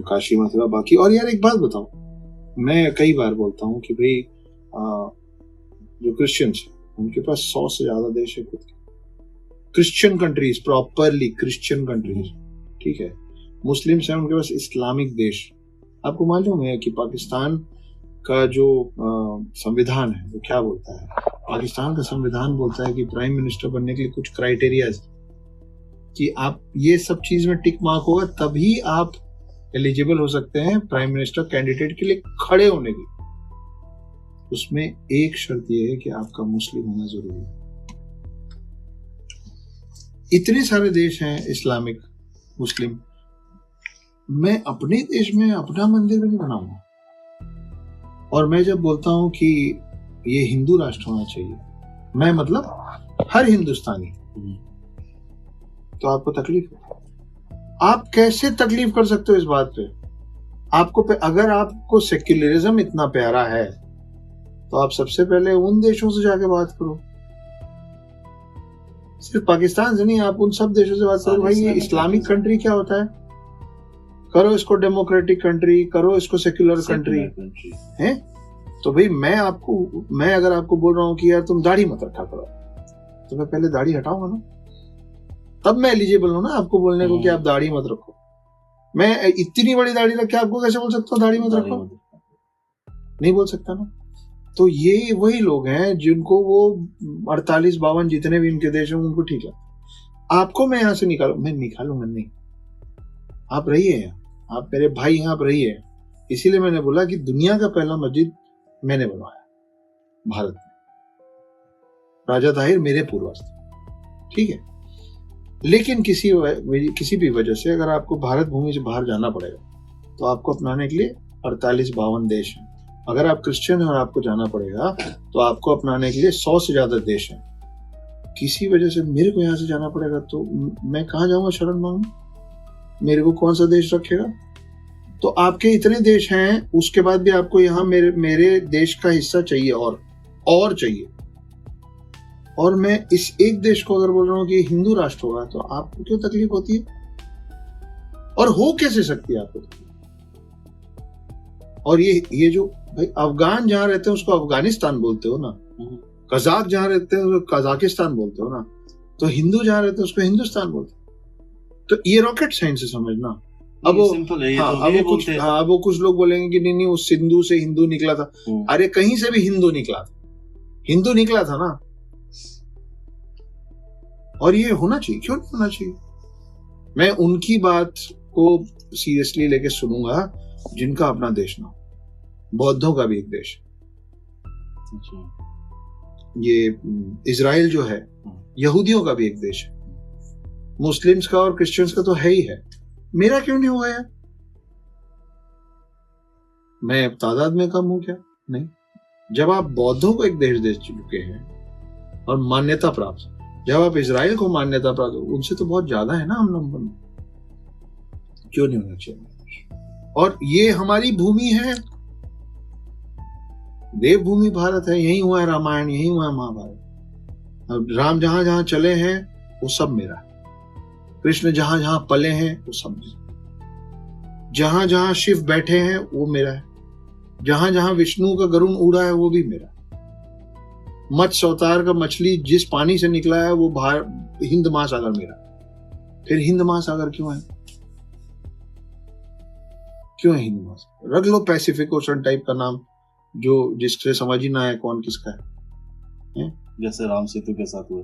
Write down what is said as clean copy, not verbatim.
काशी मथुरा बाकी। और यार एक बात बताओ, मैं कई बार बोलता हूँ कि भाई जो क्रिश्चियंस उनके पास 100 से ज्यादा देश है खुद के, Christian countries, properly Christian countries, ठीक है। मुस्लिम्स हैं उनके पास इस्लामिक देश। आपको मालूम है कि पाकिस्तान का जो संविधान है वो क्या बोलता है? पाकिस्तान का संविधान बोलता है कि प्राइम मिनिस्टर बनने के लिए कुछ क्राइटेरियाज, कि आप ये सब चीज में टिक मार्क होगा तभी आप एलिजिबल हो सकते हैं प्राइम मिनिस्टर कैंडिडेट के लिए खड़े होने की। उसमें एक शर्त ये है कि आपका मुस्लिम होना जरूरी है। इतने सारे देश हैं इस्लामिक मुस्लिम, मैं अपने देश में अपना मंदिर भी नहीं बनाऊंगा। और मैं जब बोलता हूं कि ये हिंदू राष्ट्र होना चाहिए, मैं मतलब हर हिंदुस्तानी, तो आपको तकलीफ है। आप कैसे तकलीफ कर सकते हो इस बात पे? अगर आपको सेक्युलरिज्म इतना प्यारा है तो आप सबसे पहले उन देशों से जाके बात करो, सिर्फ पाकिस्तान से नहीं, आप उन सब देशों से बात करो। भाई ये इस्लामिक कंट्री क्या होता है? करो इसको डेमोक्रेटिक कंट्री, करो इसको सेक्युलर कंट्री है। तो भाई मैं अगर आपको बोल रहा हूँ कि यार तुम दाढ़ी मत रखा करो, तो मैं पहले दाढ़ी हटाऊंगा ना, तब मैं एलिजिबल हूं ना आपको बोलने को कि आप दाढ़ी मत रखो। मैं इतनी बड़ी दाढ़ी रख के आपको कैसे बोल सकता हूँ दाढ़ी मत रखो? नहीं बोल सकता ना। तो ये वही लोग हैं जिनको वो 48-52 जितने भी इनके देश हैं उनको ठीक है। आपको मैं यहाँ से मैं निकालूंगा नहीं, आप रहिए यहाँ, आप मेरे भाई यहाँ, आप रहिए। इसीलिए मैंने बोला कि दुनिया का पहला मस्जिद मैंने बनवाया भारत में, राजा ताहिर मेरे पूर्वज थे, ठीक है। लेकिन किसी भी वजह से अगर आपको भारत भूमि से बाहर जाना पड़ेगा तो आपको अपनाने के लिए 48-52 देश हैं। अगर आप क्रिश्चियन हैं और आपको जाना पड़ेगा तो आपको अपनाने के लिए 100 से ज्यादा देश हैं। किसी वजह से मेरे को यहाँ से जाना पड़ेगा तो मैं कहाँ जाऊंगा शरण मांगने? मेरे को कौन सा देश रखेगा? तो आपके इतने देश हैं, उसके बाद भी आपको यहाँ मेरे देश का हिस्सा चाहिए और चाहिए। और मैं इस एक देश को अगर बोल रहा हूँ कि हिंदू राष्ट्र होगा तो आपको क्यों तकलीफ होती है? और हो कैसे सकती है आपको तकलीफ? और ये जो भाई अफगान जहां रहते हैं उसको अफगानिस्तान बोलते हो ना, कजाक जहां रहते हैं उसको कजाकिस्तान बोलते हो ना, तो हिंदू जहां रहते हैं उसको हिंदुस्तान बोलते हैं। तो ये रॉकेट साइंस है, समझना। अब वो कुछ लोग बोलेंगे कि नहीं वो सिंधु से हिंदू निकला था। अरे कहीं से भी हिंदू निकला था ना। और ये होना चाहिए, क्यों नहीं होना चाहिए? मैं उनकी बात को सीरियसली लेके सुनूंगा जिनका अपना देश ना हो। बौद्धों का भी एक देश, ये इजराइल जो है, यहूदियों का भी एक देश है, मुस्लिम्स का और क्रिश्चियंस का तो है ही है। मेरा क्यों नहीं हुआ यार? मैं तादाद में कम हूं क्या? नहीं। जब आप बौद्धों को एक देश दे चुके हैं और मान्यता प्राप्त, जब आप इजराइल को मान्यता प्राप्त, उनसे तो बहुत ज्यादा है ना हम नंबर में, क्यों नहीं होना चाहिए? और ये हमारी भूमि है, देवभूमि भारत है, यही हुआ है रामायण, यही हुआ है महाभारत। राम जहां जहां चले हैं वो सब मेरा है, कृष्ण जहां जहां पले हैं वो सब मेरा, जहां जहां शिव बैठे हैं वो मेरा है, जहां जहां विष्णु का गरुड़ उड़ा है वो भी मेरा। मत्स्य अवतार का मछली जिस पानी से निकला है वो हिंद महासागर मेरा। फिर हिंद महासागर क्यों है? क्यों है हिंद महासागर? रख लो पैसिफिक ओशन टाइप का नाम, जो जिससे समझ ही ना है कौन किसका है? जैसे राम सेतु के साथ हुआ।